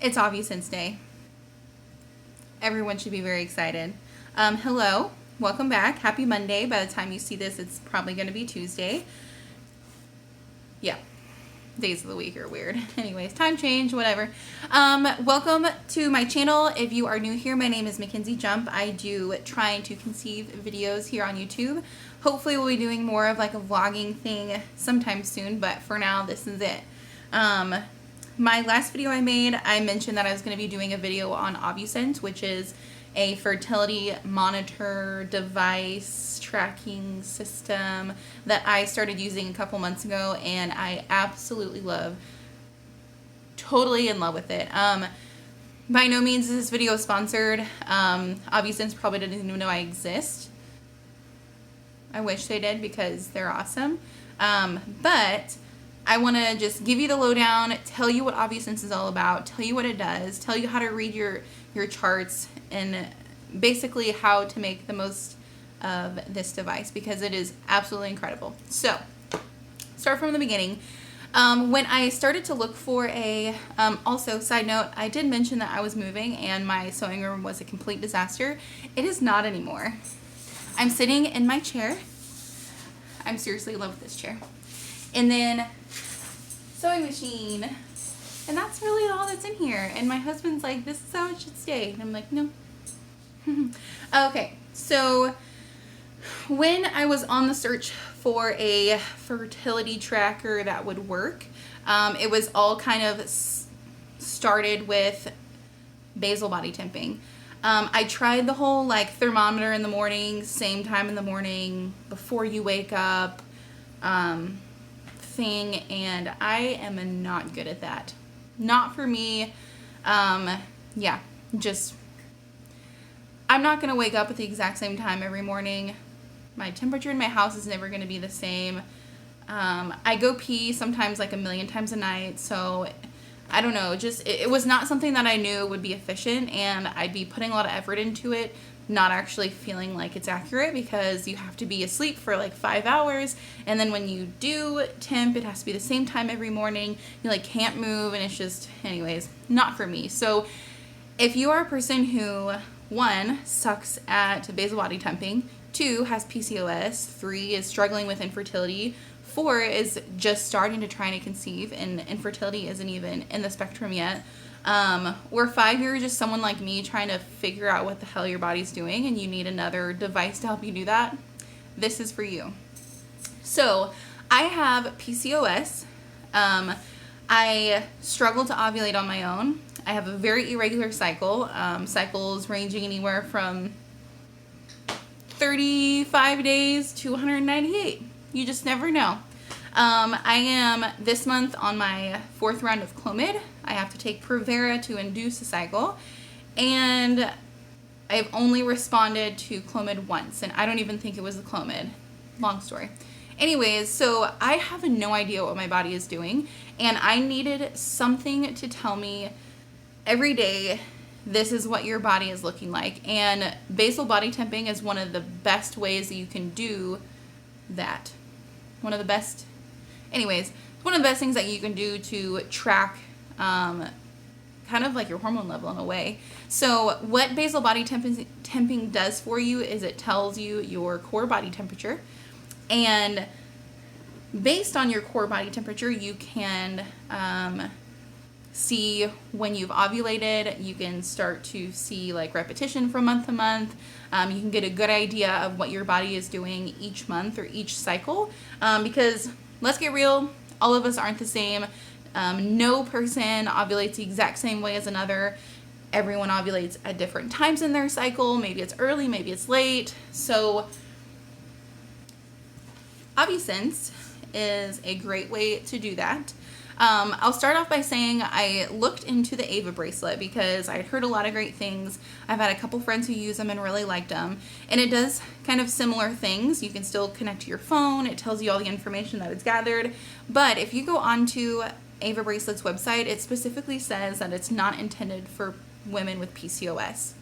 It's Ovusense Day. Everyone should be very excited. Hello, welcome back. Happy Monday. By the time you see this, it's probably going to be Tuesday. Yeah, days of the week are weird. Anyways, time change, whatever. Welcome to my channel. If you are new here, my name is Mackenzie Jump. I do trying to conceive videos here on YouTube. Hopefully we'll be doing more of like a vlogging thing sometime soon, but for now, this is it. My last video I made, I mentioned that I was going to be doing a video on Ovusense, which is a fertility monitor device tracking system that I started using a couple months ago, and I absolutely love. Totally in love with it. By no means is this video sponsored. Ovusense probably didn't even know I exist. I wish they did because they're awesome. But I want to just give you the lowdown, tell you what Ovusense is all about, tell you what it does, tell you how to read your charts, and basically how to make the most of this device because it is absolutely incredible. So, start from the beginning. When I started to look for a, also side note, I did mention that I was moving and my sewing room was a complete disaster. It is not anymore. I'm sitting in my chair. I'm seriously in love with this chair. And then sewing machine. And that's really all that's in here. And my husband's like, this is how it should stay. And I'm like, no. Okay, so when I was on the search for a fertility tracker that would work, it was all kind of started with basal body temping. I tried the whole like thermometer in the morning, same time in the morning, before you wake up thing, and I am not good at that. Not for me. Yeah, just I'm not going to wake up at the exact same time every morning. My temperature in my house is never going to be the same. I go pee sometimes like a million times a night, so I don't know, just it was not something that I knew would be efficient, and I'd be putting a lot of effort into it, not actually feeling like it's accurate because you have to be asleep for like 5 hours, and then when you do temp, it has to be the same time every morning. You like can't move, and it's just, anyways, not for me. So if you are a person who, 1, sucks at basal body temping, 2, has PCOS, 3, is struggling with infertility, 4 is just starting to try to conceive and infertility isn't even in the spectrum yet, or 5, you're just someone like me trying to figure out what the hell your body's doing and you need another device to help you do that, this is for you. So I have PCOS. I struggle to ovulate on my own. I have a very irregular cycle, cycles ranging anywhere from 35 days to 198. You just never know. I am this month on my 4th round of Clomid. I have to take Provera to induce a cycle, and I've only responded to Clomid once, and I don't even think it was the Clomid. Long story. Anyways, so I have no idea what my body is doing, and I needed something to tell me every day, this is what your body is looking like. And basal body temping is one of the best ways that you can do that. One of the best, anyways, one of the best things that you can do to track kind of like your hormone level in a way. So what basal body temping does for you is it tells you your core body temperature, and based on your core body temperature, you can see when you've ovulated. You can start to see like repetition from month to month. You can get a good idea of what your body is doing each month or each cycle, because let's get real, all of us aren't the same. No person ovulates the exact same way as another. Everyone ovulates at different times in their cycle. Maybe it's early, maybe it's late. So Ovusense is a great way to do that. I'll start off by saying I looked into the Ava bracelet because I'd heard a lot of great things. I've had a couple friends who use them and really liked them. And it does kind of similar things. You can still connect to your phone. It tells you all the information that it's gathered. But if you go onto Ava Bracelet's website, it specifically says that it's not intended for women with PCOS.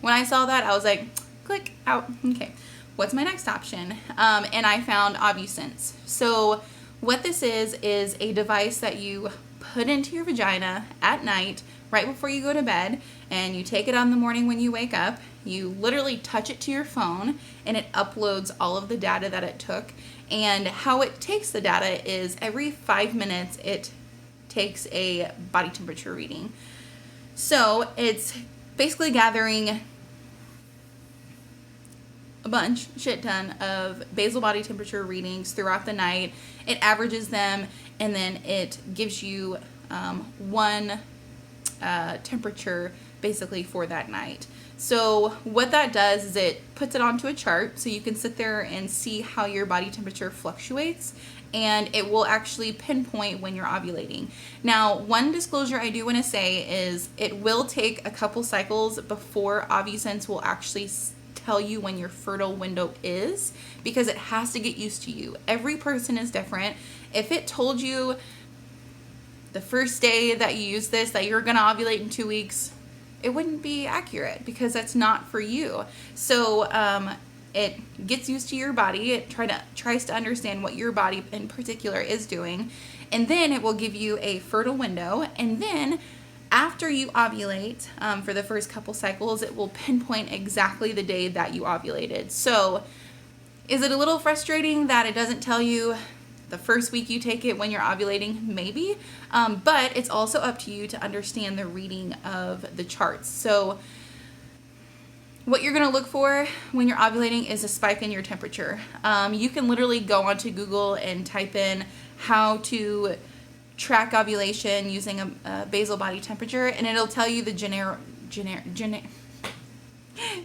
When I saw that, I was like, click out. Okay, what's my next option? And I found Ovusense. So what this is a device that you put into your vagina at night right before you go to bed, and you take it on the morning when you wake up. You literally touch it to your phone, and it uploads all of the data that it took. And how it takes the data is every 5 minutes, it takes a body temperature reading. So it's basically gathering a shit ton of basal body temperature readings throughout the night. It averages them, and then it gives you one temperature basically for that night. So what that does is it puts it onto a chart so you can sit there and see how your body temperature fluctuates, and it will actually pinpoint when you're ovulating. Now, one disclosure I do want to say is it will take a couple cycles before Ovusense will actually tell you when your fertile window is, because it has to get used to you. Every person is different. If it told you the first day that you use this that you're going to ovulate in 2 weeks, it wouldn't be accurate because that's not for you. So it gets used to your body. It tries to understand what your body in particular is doing, and then it will give you a fertile window. And then after you ovulate, for the first couple cycles, it will pinpoint exactly the day that you ovulated. So is it a little frustrating that it doesn't tell you the first week you take it when you're ovulating? Maybe, but it's also up to you to understand the reading of the charts. So what you're going to look for when you're ovulating is a spike in your temperature. You can literally go onto Google and type in how to track ovulation using a basal body temperature, and it'll tell you the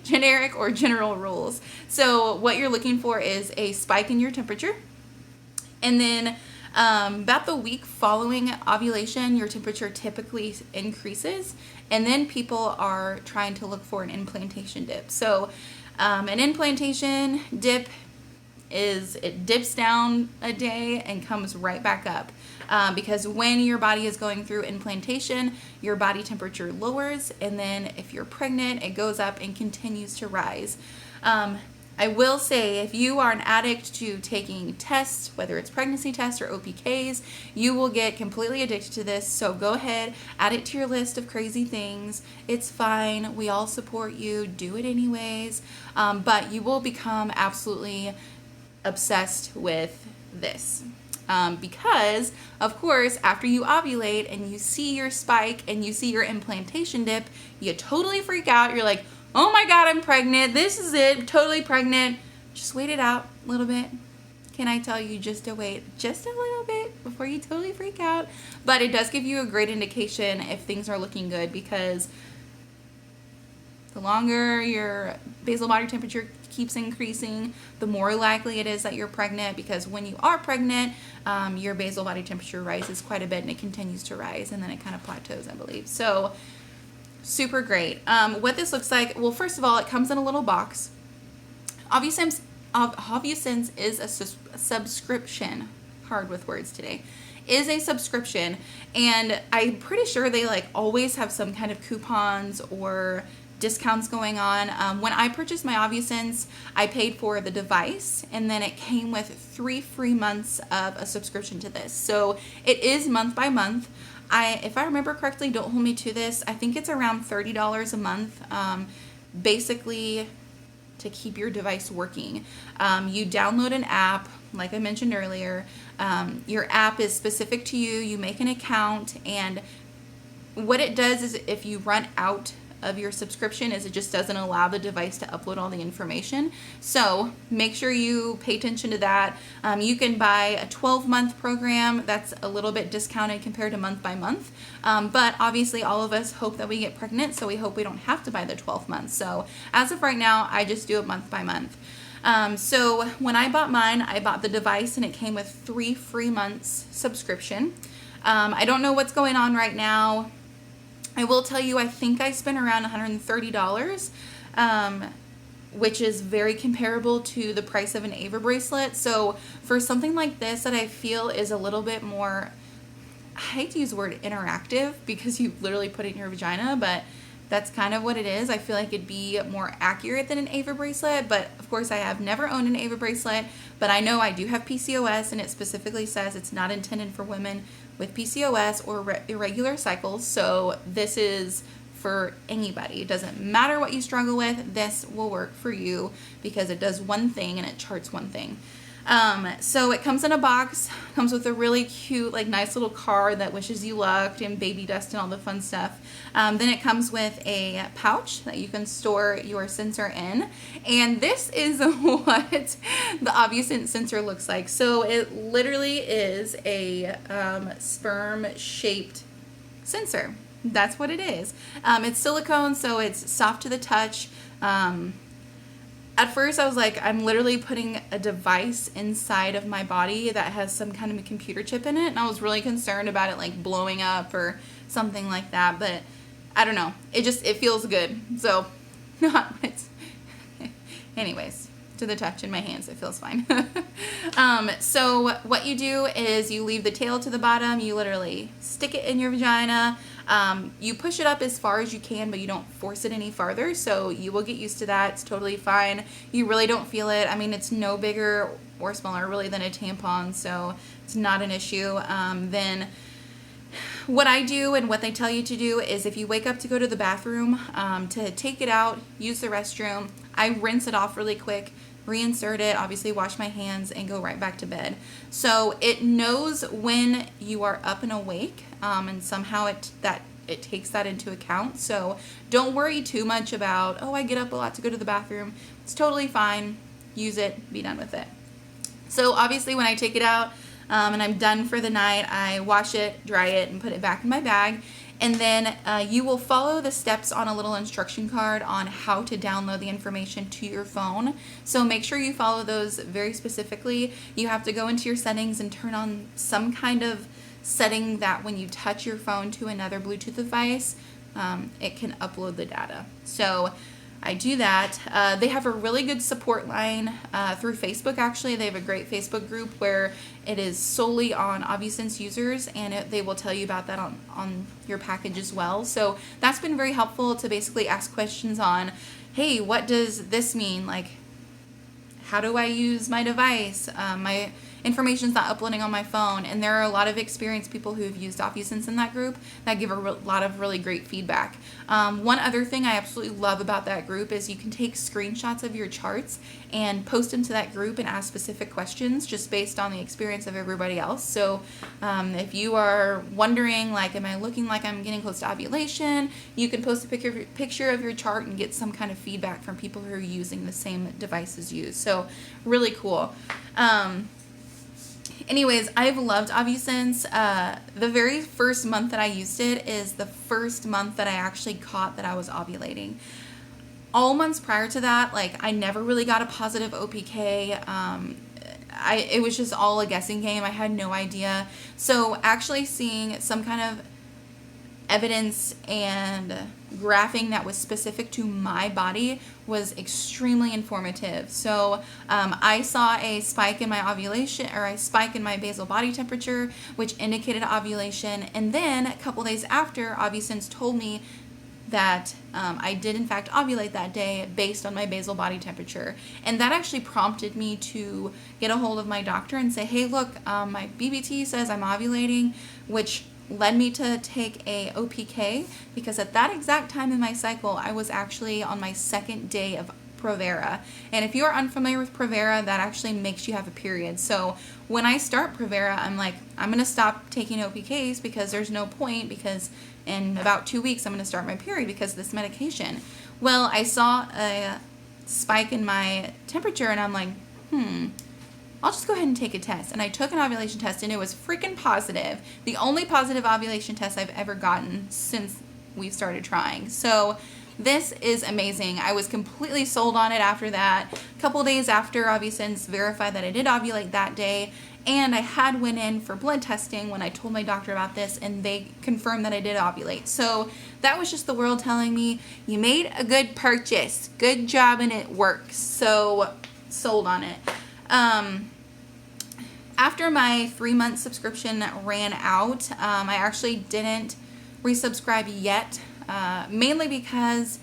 generic or general rules. So what you're looking for is a spike in your temperature, and then about the week following ovulation, your temperature typically increases, and then people are trying to look for an implantation dip. So an implantation dip is it dips down a day and comes right back up, because when your body is going through implantation, your body temperature lowers, and then if you're pregnant, it goes up and continues to rise. I will say, if you are an addict to taking tests, whether it's pregnancy tests or OPKs, you will get completely addicted to this. So go ahead, add it to your list of crazy things. It's fine. We all support you. Do it anyways. But you will become absolutely obsessed with this. Because, of course, after you ovulate and you see your spike and you see your implantation dip, you totally freak out. You're like, oh my God, I'm pregnant. This is it. I'm totally pregnant. Just wait it out a little bit. Can I tell you just to wait just a little bit before you totally freak out? But it does give you a great indication if things are looking good, because the longer your basal body temperature keeps increasing, the more likely it is that you're pregnant, because when you are pregnant, your basal body temperature rises quite a bit, and it continues to rise, and then it kind of plateaus, I believe. So super great. What this looks like, well, first of all, it comes in a little box. Ovusense is a subscription. Hard with words today. Is a subscription, and I'm pretty sure they always have some kind of coupons or discounts going on. When I purchased my Ovusense, I paid for the device, and then it came with 3 free months of a subscription to this. So it is month by month. If I remember correctly, don't hold me to this, I think it's around $30 a month, basically to keep your device working. You download an app, like I mentioned earlier. Your app is specific to you. You make an account, and what it does is if you run out of your subscription, is it just doesn't allow the device to upload all the information. So make sure you pay attention to that. You can buy a 12-month program. That's a little bit discounted compared to month by month. But obviously all of us hope that we get pregnant, so we hope we don't have to buy the 12 months. So as of right now, I just do it month by month. So when I bought mine, I bought the device, and it came with 3 free months subscription. I don't know what's going on right now. I will tell you, I think I spent around $130, which is very comparable to the price of an Ava bracelet. So for something like this that I feel is a little bit more, I hate to use the word interactive because you literally put it in your vagina, but That's kind of what it is. I feel like it'd be more accurate than an Ava bracelet, but of course I have never owned an Ava bracelet, but I know I do have PCOS, and it specifically says it's not intended for women with PCOS or irregular cycles. So this is for anybody. It doesn't matter what you struggle with. This will work for you because it does one thing and it charts one thing. So it comes in a box, comes with a really cute, like nice little card that wishes you luck and baby dust and all the fun stuff. Then it comes with a pouch that you can store your sensor in. And this is what the Ovusense sensor looks like. So it literally is a sperm shaped sensor. That's what it is. It's silicone, so it's soft to the touch. At first I was like, I'm literally putting a device inside of my body that has some kind of a computer chip in it, and I was really concerned about it like blowing up or something like that, but I don't know. It feels good. So anyways, to the touch in my hands, it feels fine. So what you do is you leave the tail to the bottom, you literally stick it in your vagina. You push it up as far as you can, but you don't force it any farther, so you will get used to that. It's totally fine. You really don't feel it. I mean, it's no bigger or smaller really than a tampon, so it's not an issue. Then what I do and what they tell you to do is if you wake up to go to the bathroom, to take it out, use the restroom, I rinse it off really quick, reinsert it, obviously wash my hands, and go right back to bed. So it knows when you are up and awake, and somehow it takes that into account. So don't worry too much about, oh, I get up a lot to go to the bathroom. It's totally fine. Use it, be done with it. So obviously when I take it out and I'm done for the night, I wash it, dry it, and put it back in my bag. And then you will follow the steps on a little instruction card on how to download the information to your phone. So make sure you follow those very specifically. You have to go into your settings and turn on some kind of setting that when you touch your phone to another Bluetooth device, it can upload the data. So I do that. They have a really good support line through Facebook, actually. They have a great Facebook group where it is solely on Ovusense users, and they will tell you about that on your package as well. So that's been very helpful to basically ask questions on, hey, what does this mean? Like, how do I use my device? My information's not uploading on my phone. And there are a lot of experienced people who have used Ovusense in that group that give a lot of really great feedback. One other thing I absolutely love about that group is you can take screenshots of your charts and post them to that group and ask specific questions just based on the experience of everybody else. So if you are wondering, like, am I looking like I'm getting close to ovulation, you can post a picture of your chart and get some kind of feedback from people who are using the same device as you. So really cool. Anyways, I've loved Ovusense. The very first month that I used it is the first month that I actually caught that I was ovulating. All months prior to that, like, I never really got a positive OPK. It was just all a guessing game. I had no idea. So actually seeing some kind of evidence and graphing that was specific to my body was extremely informative. So I saw a spike in my ovulation, or a spike in my basal body temperature, which indicated ovulation. And then a couple days after, Ovusense told me that I did in fact ovulate that day based on my basal body temperature. And that actually prompted me to get a hold of my doctor and say, hey, look, my BBT says I'm ovulating, which led me to take a OPK, because at that exact time in my cycle, I was actually on my second day of Provera. And if you are unfamiliar with Provera, that actually makes you have a period. So when I start Provera, I'm like, I'm going to stop taking OPKs because there's no point, because in about 2 weeks, I'm going to start my period because of this medication. Well, I saw a spike in my temperature and I'm like, I'll just go ahead and take a test. And I took an ovulation test and it was freaking positive. The only positive ovulation test I've ever gotten since we've started trying. So this is amazing. I was completely sold on it after that. A couple days after, Ovusense verified that I did ovulate that day. And I had went in for blood testing when I told my doctor about this, and they confirmed that I did ovulate. So that was just the world telling me, you made a good purchase. Good job, and it works. So sold on it. After my 3-month subscription ran out, I actually didn't resubscribe yet mainly because,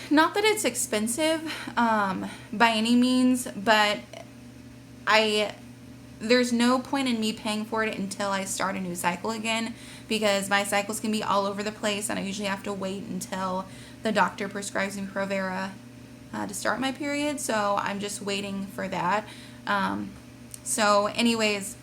not that it's expensive by any means, but there's no point in me paying for it until I start a new cycle again, because my cycles can be all over the place, and I usually have to wait until the doctor prescribes me Provera to start my period. So I'm just waiting for that. So anyways,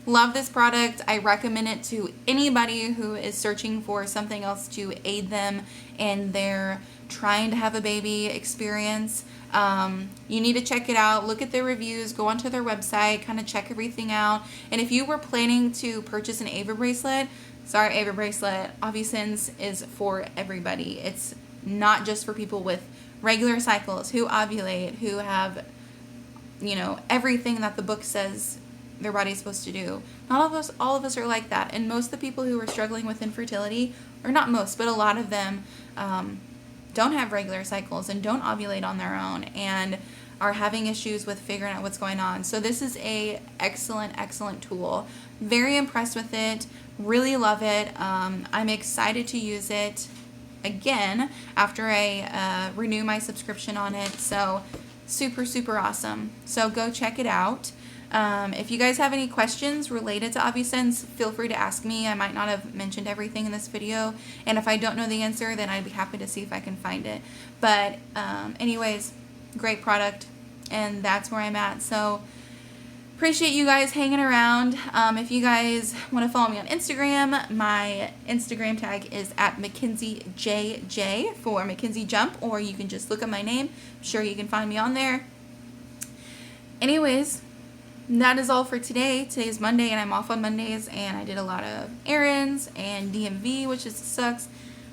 love this product. I recommend it to anybody who is searching for something else to aid them in their trying to have a baby experience. You need to check it out. Look at their reviews. Go onto their website. Kind of check everything out. And if you were planning to purchase an Ava bracelet, Ovusense is for everybody. It's not just for people with regular cycles, who ovulate, who have, everything that the book says their body's supposed to do. Not all of us are like that. And most of the people who are struggling with infertility, or not most, but a lot of them, don't have regular cycles and don't ovulate on their own and are having issues with figuring out what's going on. So this is a excellent tool. Very impressed with it. Really love it. I'm excited to use it again after I renew my subscription on it. So super awesome. So go check it out. If you guys have any questions related to Ovusense, feel free to ask me. I might not have mentioned everything in this video, and if I don't know the answer, then I'd be happy to see if I can find it. But anyways, great product, and that's where I'm at. So appreciate you guys hanging around. If you guys want to follow me on Instagram, my Instagram tag is at MackenzieJJ for Mackenzie Jump, or you can just look up my name. I'm sure you can find me on there. Anyways, that is all for today. Today is Monday, and I'm off on Mondays, and I did a lot of errands and DMV, which sucks.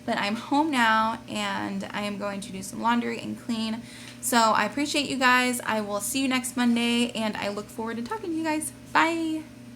But I'm home now, and I am going to do some laundry and clean. So I appreciate you guys. I will see you next Monday, and I look forward to talking to you guys. Bye!